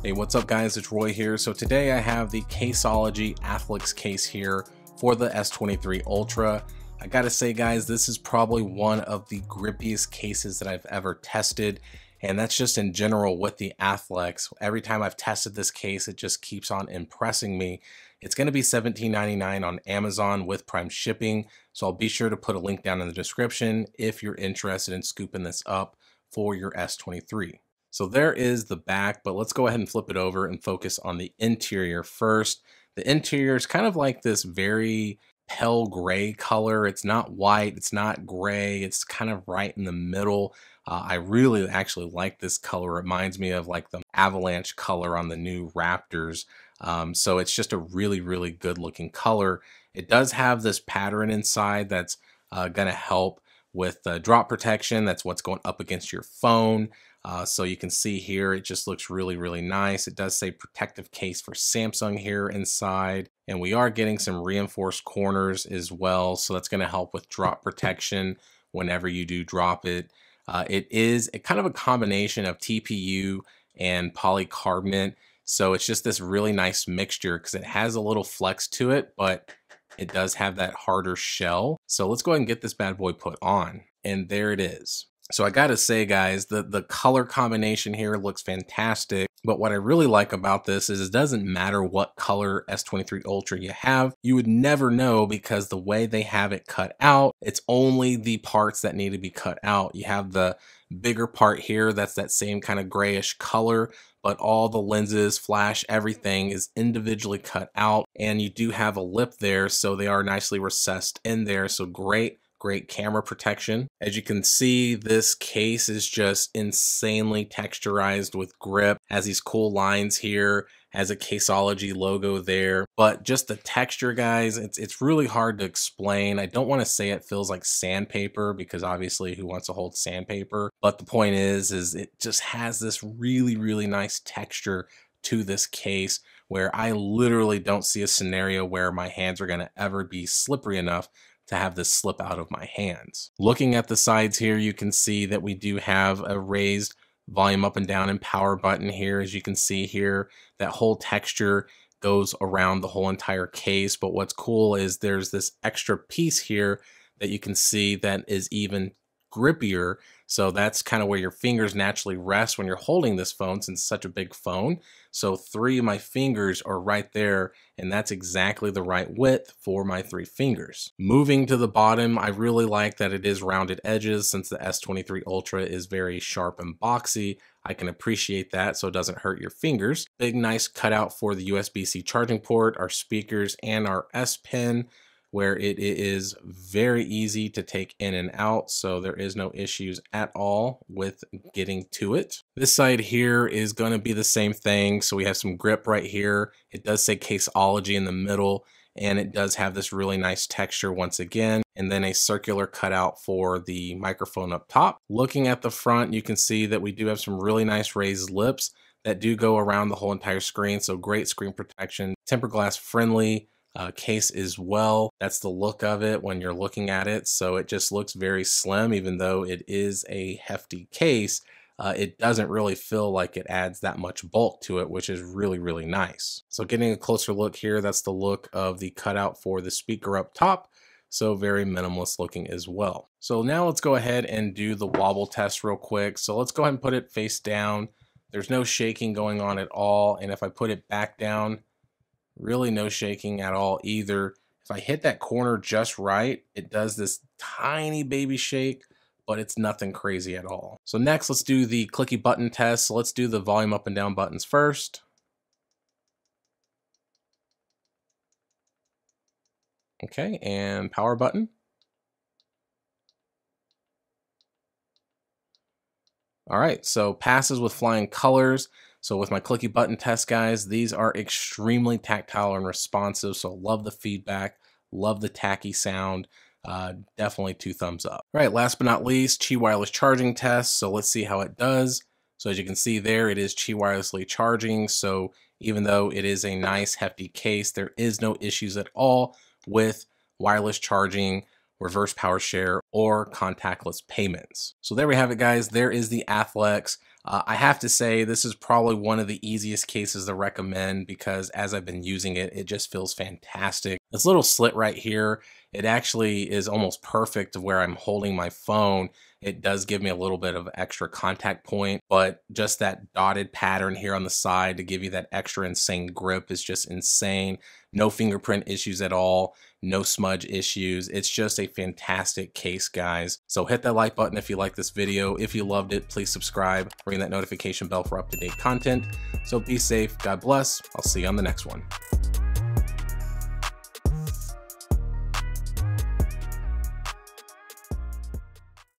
Hey, what's up guys? It's Roy here. So today I have the Caseology Athlex case here for the S23 Ultra. I gotta say guys, this is probably one of the grippiest cases that I've ever tested. And that's just in general with the Athlex. Every time I've tested this case, it just keeps on impressing me. It's gonna be $17.99 on Amazon with Prime shipping. So I'll be sure to put a link down in the description if you're interested in scooping this up for your S23. So there is the back, but let's go ahead and flip it over and focus on the interior first. The interior is kind of like this very pale gray color. It's not white, it's not gray, it's kind of right in the middle. I really actually like this color. It reminds me of like the avalanche color on the new Raptors. So it's just a really, really good looking color. It does have this pattern inside that's gonna help with drop protection. That's what's going up against your phone. So you can see here, it just looks really, really nice. It does say protective case for Samsung here inside. And we are getting some reinforced corners as well. So that's going to help with drop protection whenever you do drop it. It is kind of a combination of TPU and polycarbonate. So it's just this really nice mixture because it has a little flex to it, but it does have that harder shell. So let's go ahead and get this bad boy put on. And there it is. So I gotta say guys, the color combination here looks fantastic, but what I really like about this is it doesn't matter what color S23 Ultra you have, you would never know because the way they have it cut out, it's only the parts that need to be cut out. You have the bigger part here, that's that same kind of grayish color, but all the lenses, flash, everything is individually cut out, and you do have a lip there, so they are nicely recessed in there, so great camera protection. As you can see, this case is just insanely texturized with grip, has these cool lines here, has a Caseology logo there, but just the texture guys, it's really hard to explain. I don't want to say it feels like sandpaper because obviously who wants to hold sandpaper, but the point is it just has this really, really nice texture to this case where I literally don't see a scenario where my hands are going to ever be slippery enough to have this slip out of my hands. Looking at the sides here, you can see that we do have a raised volume up and down and power button here. As you can see here, that whole texture goes around the whole entire case. But what's cool is there's this extra piece here that you can see that is even grippier. So that's kind of where your fingers naturally rest when you're holding this phone since it's such a big phone. So 3 of my fingers are right there, and that's exactly the right width for my 3 fingers. Moving to the bottom, I really like that it is rounded edges since the S23 Ultra is very sharp and boxy. I can appreciate that so it doesn't hurt your fingers. Big nice cutout for the USB-C charging port, our speakers, and our S Pen, where it is very easy to take in and out, so there is no issues at all with getting to it. This side here is going to be the same thing, so we have some grip right here. It does say Caseology in the middle, and it does have this really nice texture once again, and then a circular cutout for the microphone up top. Looking at the front, you can see that we do have some really nice raised lips that do go around the whole entire screen, so great screen protection, tempered glass friendly case as well. That's the look of it when you're looking at it. So it just looks very slim, even though it is a hefty case. It doesn't really feel like it adds that much bulk to it, which is really, really nice. So getting a closer look here, that's the look of the cutout for the speaker up top. So very minimalist looking as well. So now let's go ahead and do the wobble test real quick. So let's go ahead and put it face down. There's no shaking going on at all. And if I put it back down, really no shaking at all either. If I hit that corner just right, it does this tiny baby shake, but it's nothing crazy at all. So next, let's do the clicky button test. So let's do the volume up and down buttons first. Okay, and power button. All right, so passes with flying colors. So with my clicky button test, guys, these are extremely tactile and responsive. So love the feedback, love the tacky sound. Definitely 2 thumbs up. All right, last but not least, Qi wireless charging test. So let's see how it does. So as you can see there, it is Qi wirelessly charging. So even though it is a nice hefty case, there is no issues at all with wireless charging reverse power share, or contactless payments. So there we have it, guys. There is the Athlex. I have to say this is probably one of the easiest cases to recommend because as I've been using it, it just feels fantastic. This little slit right here, it actually is almost perfect to where I'm holding my phone. It does give me a little bit of extra contact point, but just that dotted pattern here on the side to give you that extra insane grip is just insane. No fingerprint issues at all, no smudge issues. It's just a fantastic case, guys. So hit that like button if you like this video. If you loved it, please subscribe, ring that notification bell for up-to-date content. So be safe, God bless. I'll see you on the next one.